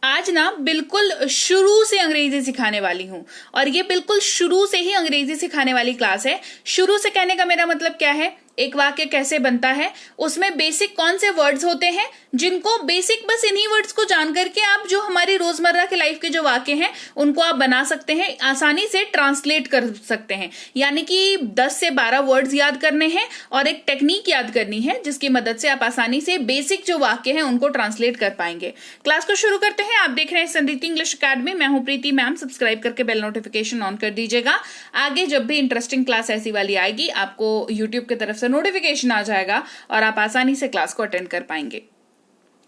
आज ना बिल्कुल शुरू से अंग्रेजी सिखाने वाली हूं, और ये बिल्कुल शुरू से ही अंग्रेजी सिखाने वाली क्लास है। शुरू से कहने का मेरा मतलब क्या है, एक वाक्य कैसे बनता है, उसमें बेसिक कौन से वर्ड्स होते हैं जिनको बेसिक बस इन्हीं वर्ड्स को जान करके आप जो हमारी रोजमर्रा के लाइफ के जो वाक्य हैं उनको आप बना सकते हैं, आसानी से ट्रांसलेट कर सकते हैं। यानी कि 10 से 12 वर्ड्स याद करने हैं और एक टेक्निक याद करनी है जिसकी मदद से आप आसानी से बेसिक जो वाक्य हैं उनको ट्रांसलेट कर पाएंगे। क्लास को शुरू करते हैं। आप देख रहे हैं संदीप्ति इंग्लिश अकेडमी, मैं हूं प्रीति मैम। सब्सक्राइब करके बेल नोटिफिकेशन ऑन कर दीजिएगा। आगे जब भी इंटरेस्टिंग क्लास ऐसी वाली आएगी आपको यूट्यूब की तरफ से नोटिफिकेशन आ जाएगा और आप आसानी से क्लास को अटेंड कर पाएंगे।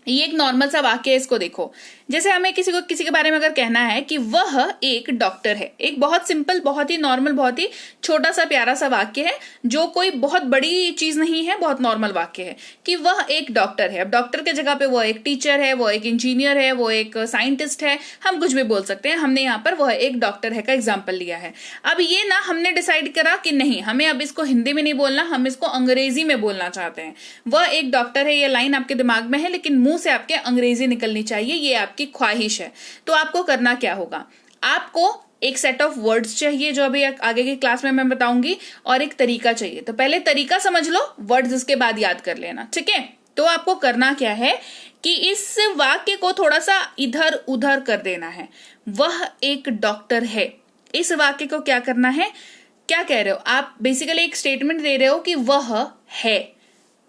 ये एक नॉर्मल सा वाक्य है, इसको देखो। जैसे हमें किसी के बारे में अगर कहना है कि वह एक डॉक्टर है, एक बहुत सिंपल, बहुत ही नॉर्मल, बहुत ही छोटा सा प्यारा सा वाक्य है जो कोई बहुत बड़ी चीज नहीं है, बहुत नॉर्मल वाक्य है कि वह एक डॉक्टर है। अब डॉक्टर के जगह पे वो एक टीचर है, वो एक इंजीनियर है, वो एक साइंटिस्ट है, हम कुछ भी बोल सकते हैं। हमने यहाँ पर वह एक डॉक्टर है का एग्जाम्पल लिया है। अब ये ना हमने डिसाइड करा कि नहीं, हमें अब इसको हिंदी में नहीं बोलना, हम इसको अंग्रेजी में बोलना चाहते हैं। वह एक डॉक्टर है, ये लाइन आपके दिमाग में है लेकिन मुंह से आपके अंग्रेजी निकलनी चाहिए, ये आपकी ख्वाहिश है। तो आपको करना क्या होगा, आपको एक सेट ऑफ वर्ड्स चाहिए जो अभी आगे की क्लास में मैं बताऊंगी, और एक तरीका चाहिए। तो पहले तरीका समझ लो, वर्ड्स इसके बाद याद कर लेना, ठीक है। तो आपको करना क्या है कि इस वाक्य को थोड़ा सा इधर उधर कर देना है। वह एक डॉक्टर है, इस वाक्य को क्या करना है, क्या कह रहे हो आप, बेसिकली एक स्टेटमेंट दे रहे हो कि वह है,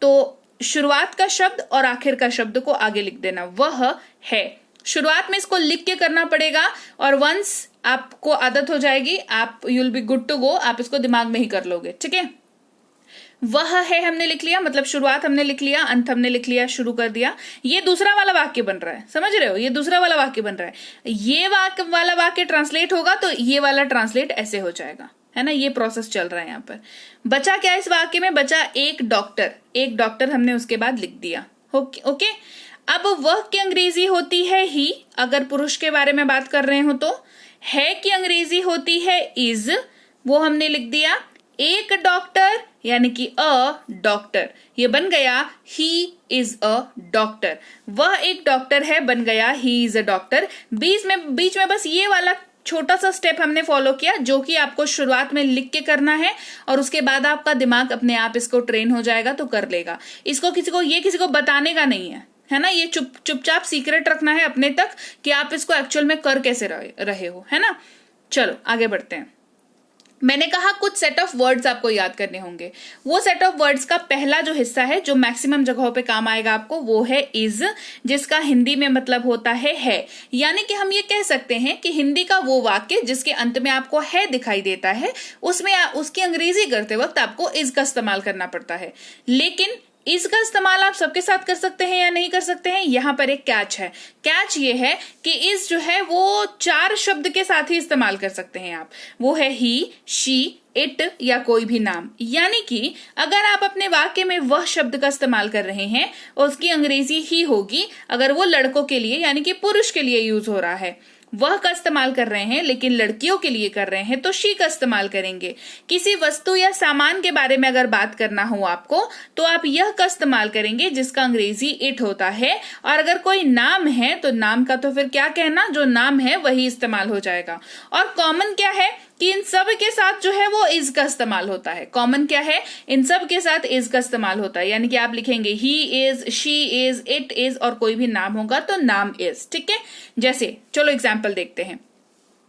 तो शुरुआत का शब्द और आखिर का शब्द को आगे लिख देना, वह है। शुरुआत में इसको लिख के करना पड़ेगा और वंस आपको आदत हो जाएगी, आप you will be good to go, आप इसको दिमाग में ही कर लोगे, ठीक है। वह है हमने लिख लिया, मतलब शुरुआत हमने लिख लिया, अंत हमने लिख लिया, शुरू कर दिया। ये दूसरा वाला वाक्य बन रहा है, समझ रहे हो, ये दूसरा वाला वाक्य बन रहा है। ये वाला वाक्य ट्रांसलेट होगा तो ये वाला ट्रांसलेट ऐसे हो जाएगा, है ना। ये प्रोसेस चल रहा है यहाँ पर। बचा क्या इस वाक्य में, बचा एक डॉक्टर। एक डॉक्टर हमने उसके बाद लिख दिया, ओके। अब वह की अंग्रेजी होती है ही, अगर पुरुष के बारे में बात कर रहे हो तो। है की अंग्रेजी होती है इज, वो हमने लिख दिया। एक डॉक्टर यानी कि अ डॉक्टर, ये बन गया ही इज अ डॉक्टर। वह एक डॉक्टर है, बन गया ही इज अ डॉक्टर। बीच में बस ये वाला छोटा सा स्टेप हमने फॉलो किया जो कि आपको शुरुआत में लिख के करना है और उसके बाद आपका दिमाग अपने आप इसको ट्रेन हो जाएगा तो कर लेगा। इसको किसी को बताने का नहीं है ना। ये चुपचाप सीक्रेट रखना है अपने तक कि आप इसको एक्चुअल में कर कैसे रहे हो, है ना। चलो आगे बढ़ते हैं। मैंने कहा कुछ सेट ऑफ वर्ड्स आपको याद करने होंगे। वो सेट ऑफ वर्ड्स का पहला जो हिस्सा है जो मैक्सिमम जगहों पे काम आएगा आपको, वो है इज, जिसका हिंदी में मतलब होता है। यानी कि हम ये कह सकते हैं कि हिंदी का वो वाक्य जिसके अंत में आपको है दिखाई देता है, उसमें उसकी अंग्रेजी करते वक्त आपको इज का इस्तेमाल करना पड़ता है। लेकिन इसका इस्तेमाल आप सबके साथ कर सकते हैं या नहीं कर सकते हैं, यहां पर एक कैच है। कैच ये है कि इस जो है वो 4 शब्द के साथ ही इस्तेमाल कर सकते हैं आप। वो है ही, शी, इट या कोई भी नाम। यानी कि अगर आप अपने वाक्य में वह शब्द का इस्तेमाल कर रहे हैं और उसकी अंग्रेजी ही होगी, अगर वो लड़कों के लिए यानी कि पुरुष के लिए यूज हो रहा है, वह का इस्तेमाल कर रहे हैं लेकिन लड़कियों के लिए कर रहे हैं तो शी का इस्तेमाल करेंगे। किसी वस्तु या सामान के बारे में अगर बात करना हो आपको तो आप यह का इस्तेमाल करेंगे जिसका अंग्रेजी इट होता है। और अगर कोई नाम है तो नाम का तो फिर क्या कहना, जो नाम है वही इस्तेमाल हो जाएगा। और कॉमन क्या है कि इन सब के साथ जो है वो इज का इस्तेमाल होता है। कॉमन क्या है, इन सब के साथ इज का इस्तेमाल होता है। यानी कि आप लिखेंगे he is, she is, it is और कोई भी नाम होगा तो नाम इज, ठीक है। जैसे चलो एग्जाम्पल देखते हैं।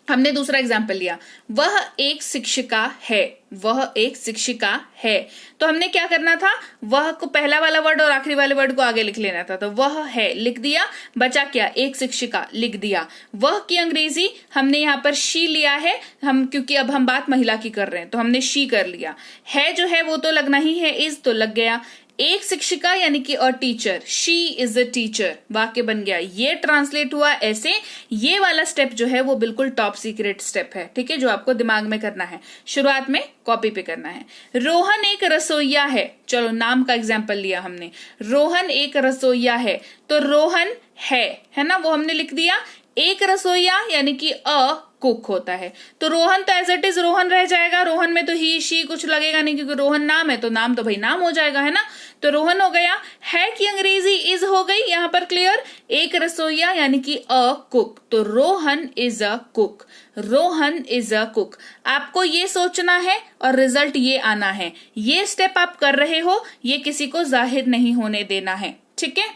हमने दूसरा एग्जाम्पल लिया, वह एक शिक्षिका है। वह एक शिक्षिका है तो हमने क्या करना था, वह को पहला वाला वर्ड और आखिरी वाले वर्ड को आगे लिख लेना था। तो वह है लिख दिया, बचा क्या, एक शिक्षिका लिख दिया। वह की अंग्रेजी हमने यहाँ पर शी लिया है, हम क्योंकि अब हम बात महिला की कर रहे हैं तो हमने शी कर लिया। है जो है वो तो लगना ही है, इज तो लग गया। एक शिक्षिका यानी कि a teacher, she is a teacher, वाक्य बन गया। ये ट्रांसलेट हुआ ऐसे। ये वाला स्टेप जो है वो बिल्कुल टॉप सीक्रेट स्टेप है, ठीक है, जो आपको दिमाग में करना है, शुरुआत में कॉपी पे करना है। रोहन एक रसोइया है। चलो नाम का एग्जाम्पल लिया हमने, रोहन एक रसोइया है तो रोहन है ना, वो हमने लिख दिया। एक रसोइया यानी कि अ कुक होता है। तो रोहन तो एज इट इज रोहन रह जाएगा, रोहन में तो ही शी कुछ लगेगा नहीं, क्योंकि रोहन नाम है तो नाम तो भाई नाम हो जाएगा, है ना। तो रोहन हो गया। है की अंग्रेजी इज हो गई यहां पर क्लियर। एक रसोइया यानी कि अ कुक, तो Rohan is a cook, Rohan is a cook. आपको ये सोचना है और रिजल्ट ये आना है। ये स्टेप आप कर रहे हो, ये किसी को जाहिर नहीं होने देना है, ठीक है।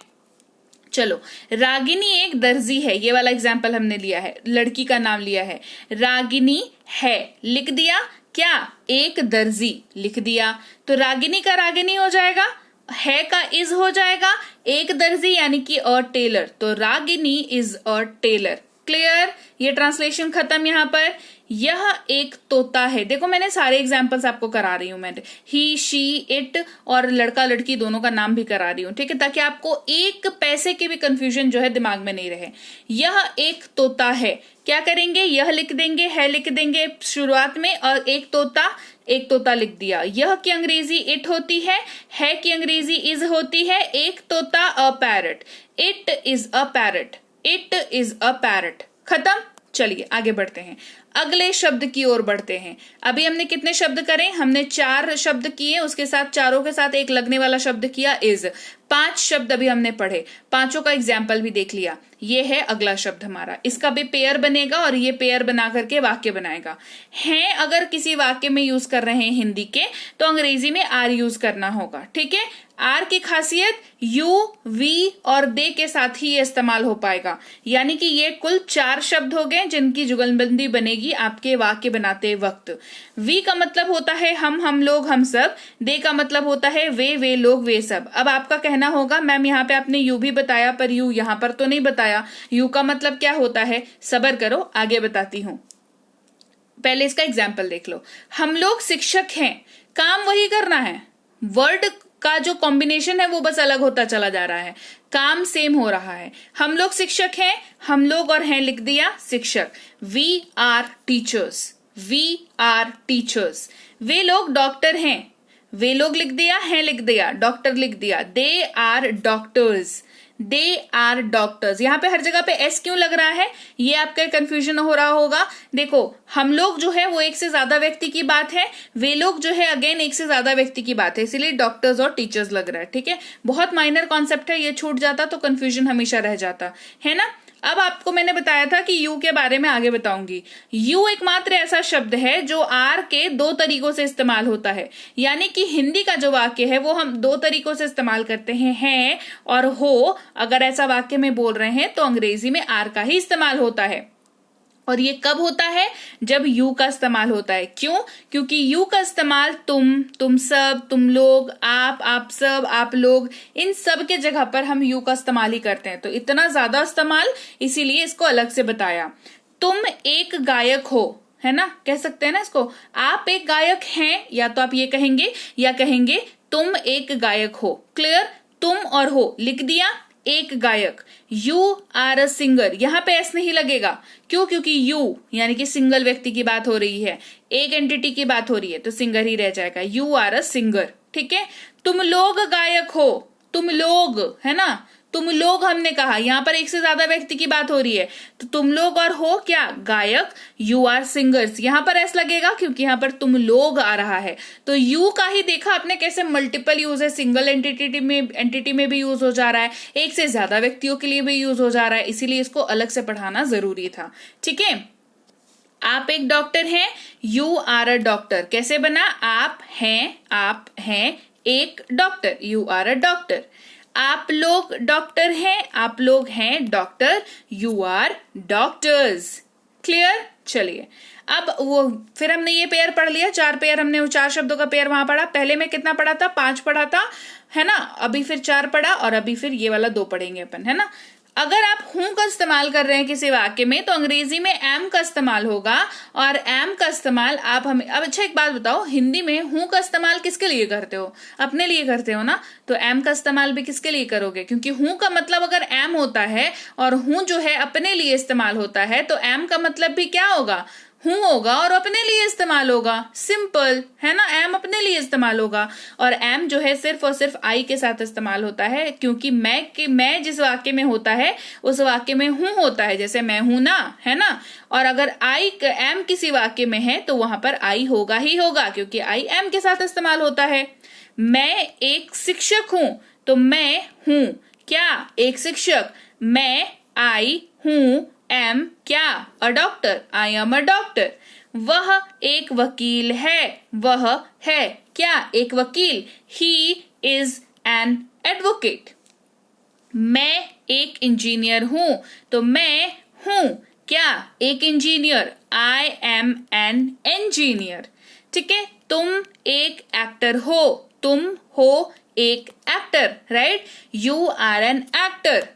चलो, रागिनी एक दर्जी है, ये वाला एग्जाम्पल हमने लिया है, लड़की का नाम लिया है। रागिनी है लिख दिया, क्या एक दर्जी लिख दिया, तो रागिनी का रागिनी हो जाएगा, है का इज हो जाएगा, एक दर्जी यानी कि अ टेलर, तो Ragini is a tailor. Clear, ये ट्रांसलेशन खत्म। यहां पर यह एक तोता है, देखो मैंने सारे एग्जाम्पल्स आपको करा रही हूं, मैं ही शी इट और लड़का लड़की दोनों का नाम भी करा रही हूं, ठीक है, ताकि आपको एक पैसे की भी कंफ्यूजन जो है दिमाग में नहीं रहे। यह एक तोता है, क्या करेंगे, यह लिख देंगे, है लिख देंगे शुरुआत में, और एक तोता लिख दिया। यह की अंग्रेजी इट होती है की अंग्रेजी इज होती है, एक तोता अ parrot, it is a parrot, it is a parrot. खत्म। चलिए आगे बढ़ते हैं, अगले शब्द की ओर बढ़ते हैं। अभी हमने कितने शब्द करें, हमने 4 शब्द किए, उसके साथ चारों के साथ एक लगने वाला शब्द किया इज। 5 शब्द अभी हमने पढ़े, 5 का एग्जाम्पल भी देख लिया। ये है अगला शब्द हमारा, इसका भी पेयर बनेगा और ये पेयर बना करके वाक्य बनाएगा। हैं अगर किसी वाक्य में यूज कर रहे हैं हिंदी के, तो अंग्रेजी में आर यूज करना होगा, ठीक है। आर की खासियत यू, वी और दे के साथ ही ये इस्तेमाल हो पाएगा, यानी कि ये कुल 4 शब्द हो गए जिनकी जुगलबंदी बनेगी आपके वाक्य बनाते वक्त। वी का मतलब होता है हम लोग, हम सब। दे का मतलब होता है वे लोग, वे सब। अब आपका कहना होगा मैम यहाँ पे आपने यू भी बताया, पर यू यहाँ पर तो नहीं बताया, यू का मतलब क्या होता है। सबर करो, आगे बताती हूँ, पहले इसका एग्जाम्पल देख लो। हम लोग शिक्षक हैं, काम वही करना है, वर्ड का जो कॉम्बिनेशन है वो बस अलग होता चला जा रहा है, काम सेम हो रहा है। हम लोग शिक्षक हैं, हम लोग और हैं लिख दिया शिक्षक। We are teachers, we are teachers. वे लोग डॉक्टर हैं, वे लोग लिख दिया, हैं लिख दिया, डॉक्टर लिख दिया। They are doctors, they are doctors. यहाँ पे हर जगह पे एस क्यों लग रहा है, ये आपका कंफ्यूजन हो रहा होगा। देखो, हम लोग जो है वो एक से ज्यादा व्यक्ति की बात है, वे लोग जो है अगेन एक से ज्यादा व्यक्ति की बात है, इसीलिए डॉक्टर्स और टीचर्स लग रहा है, ठीक है। बहुत माइनर कॉन्सेप्ट है, ये छूट जाता तो कंफ्यूजन हमेशा रह जाता है ना। अब आपको मैंने बताया था कि यू के बारे में आगे बताऊंगी। यू एकमात्र ऐसा शब्द है जो आर के 2 तरीकों से इस्तेमाल होता है, यानी कि हिंदी का जो वाक्य है वो हम 2 तरीकों से इस्तेमाल करते हैं और हो। अगर ऐसा वाक्य में बोल रहे हैं तो अंग्रेजी में आर का ही इस्तेमाल होता है, और ये कब होता है, जब यू का इस्तेमाल होता है। क्यों, क्योंकि यू का इस्तेमाल तुम सब, तुम लोग, आप सब, आप लोग, इन सब के जगह पर हम यू का इस्तेमाल ही करते हैं, तो इतना ज्यादा इस्तेमाल, इसीलिए इसको अलग से बताया। तुम एक गायक हो, है ना, कह सकते हैं ना इसको। आप एक गायक हैं, या तो आप ये कहेंगे या कहेंगे तुम एक गायक हो। क्लियर, तुम और हो लिख दिया, एक गायक। यू आर अ सिंगर, यहां पे एस नहीं लगेगा, क्यों, क्योंकि यू यानी कि सिंगल व्यक्ति की बात हो रही है, एक एंटिटी की बात हो रही है, तो सिंगर ही रह जाएगा। यू आर अ सिंगर, ठीक है। तुम लोग गायक हो, तुम लोग, है ना, तुम लोग हमने कहा, यहां पर एक से ज्यादा व्यक्ति की बात हो रही है, तो तुम लोग और हो क्या, गायक। यू आर सिंगर्स, यहां पर एस लगेगा क्योंकि यहां पर तुम लोग आ रहा है। तो यू का ही देखा आपने कैसे मल्टीपल यूज है, सिंगल एंटिटी में भी यूज हो जा रहा है, एक से ज्यादा व्यक्तियों के लिए भी यूज हो जा रहा है, इसीलिए इसको अलग से पढ़ाना जरूरी था, ठीक है। आप एक डॉक्टर हैं, यू आर अ डॉक्टर, कैसे बना, आप हैं एक doctor, you are a doctor. आप लोग डॉक्टर हैं, आप लोग हैं doctor, you are doctors. Clear. चलिए, अब वो फिर हमने ये पेयर पढ़ लिया, 4 पेयर हमने, 4 शब्दों का पेयर वहां पढ़ा। पहले में कितना पढ़ा था, 5 पढ़ा था, है ना। अभी फिर 4 पढ़ा और अभी फिर ये वाला 2 पढ़ेंगे अपन, है ना। अगर आप हूं का इस्तेमाल कर रहे हैं किसी वाक्य में, तो अंग्रेजी में एम का इस्तेमाल होगा, और एम का इस्तेमाल आप हमें, अब अच्छा एक बात बताओ, हिंदी में हूं का इस्तेमाल किसके लिए करते हो, अपने लिए करते हो ना, तो एम का इस्तेमाल भी किसके लिए करोगे, क्योंकि हूं का मतलब अगर एम होता है और हूं जो है अपने लिए इस्तेमाल होता है, तो एम का मतलब भी क्या होगा, हूं होगा और अपने लिए इस्तेमाल होगा, सिंपल है ना। एम अपने लिए इस्तेमाल होगा और एम जो है सिर्फ और सिर्फ आई के साथ इस्तेमाल होता है, क्योंकि मैं जिस वाक्य में होता है उस वाक्य में हूं होता है, जैसे मैं हूं ना, है ना। और अगर आई एम किसी वाक्य में है तो वहां पर आई होगा ही होगा, क्योंकि आई एम के साथ इस्तेमाल होता है। मैं एक शिक्षक हूं तो मैं हूं क्या, एक शिक्षक। मैं आई हूं एम क्या, a doctor, I am a doctor. वह एक वकील है, वह है क्या, एक वकील, ही इज एन एडवोकेट। मैं एक इंजीनियर हूं तो मैं हूं क्या, एक engineer, I am an engineer. ठीक है। तुम एक एक्टर हो, तुम हो एक actor, right, you are an actor.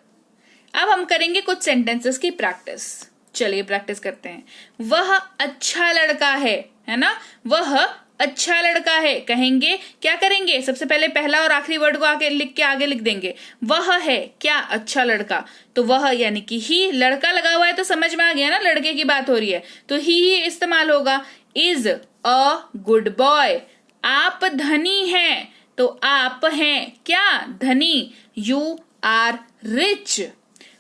अब हम करेंगे कुछ सेंटेंसेस की प्रैक्टिस। चलिए प्रैक्टिस करते हैं। वह अच्छा लड़का है ना, वह अच्छा लड़का है। कहेंगे क्या करेंगे, सबसे पहले पहला और आखिरी वर्ड को आगे लिख देंगे। वह है क्या, अच्छा लड़का, तो वह यानी कि ही, लड़का लगा हुआ है तो समझ में आ गया ना, लड़के की बात हो रही है तो ही इस्तेमाल होगा। Is a good boy. आप धनी हैं तो आप हैं क्या, धनी, यू आर रिच।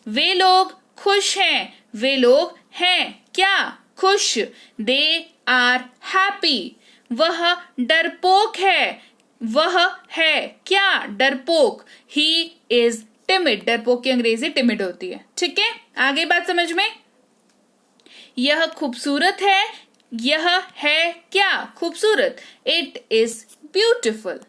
वे लोग खुश हैं, वे लोग हैं क्या, खुश, दे आर हैप्पी। वह डरपोक है, वह है क्या, डरपोक, ही इज टिमिड। डरपोक की अंग्रेजी टिमिड होती है। ठीक है, आगे बात समझ में। यह खूबसूरत है, यह है क्या, खूबसूरत, इट इज ब्यूटिफुल।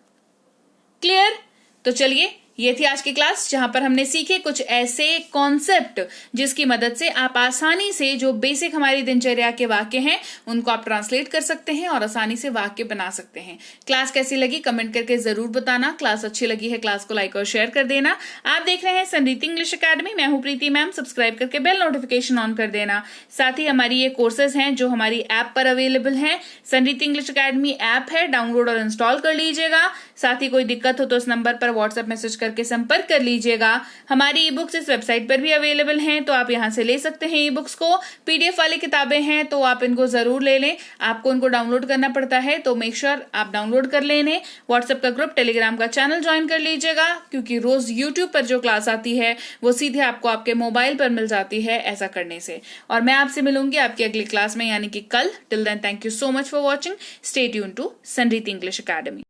क्लियर। तो चलिए, ये थी आज की क्लास जहां पर हमने सीखे कुछ ऐसे कॉन्सेप्ट जिसकी मदद से आप आसानी से जो बेसिक हमारी दिनचर्या के वाक्य हैं उनको आप ट्रांसलेट कर सकते हैं और आसानी से वाक्य बना सकते हैं। क्लास कैसी लगी कमेंट करके जरूर बताना। क्लास अच्छी लगी है क्लास को लाइक और शेयर कर देना। आप देख रहे हैं संरीति इंग्लिश अकेडमी, मैं हूं प्रीति मैम। सब्सक्राइब करके बेल नोटिफिकेशन ऑन कर देना। साथ ही हमारी ये कोर्सेज हैं जो हमारी ऐप पर अवेलेबल है। संरीति इंग्लिश अकेडमी ऐप है, डाउनलोड और इंस्टॉल कर लीजिएगा। साथ ही कोई दिक्कत हो तो इस नंबर पर व्हाट्सएप मैसेज करके संपर्क कर लीजिएगा। हमारी ई बुक्स इस वेबसाइट पर भी अवेलेबल हैं, तो आप यहां से ले सकते हैं ई बुक्स को। पीडीएफ वाली किताबें हैं तो आप इनको जरूर ले लें। आपको इनको डाउनलोड करना पड़ता है, तो मेक श्योर आप डाउनलोड कर लें इन्हें। व्हाट्सएप का ग्रुप, टेलीग्राम का चैनल ज्वाइन कर लीजिएगा, क्योंकि रोज यूट्यूब पर जो क्लास आती है वो सीधे आपको आपके मोबाइल पर मिल जाती है ऐसा करने से। और मैं आपसे मिलूंगी आपकी अगली क्लास में, यानी कि कल। Till then, thank you so much for watching. Stay tune to Sanriti English academy.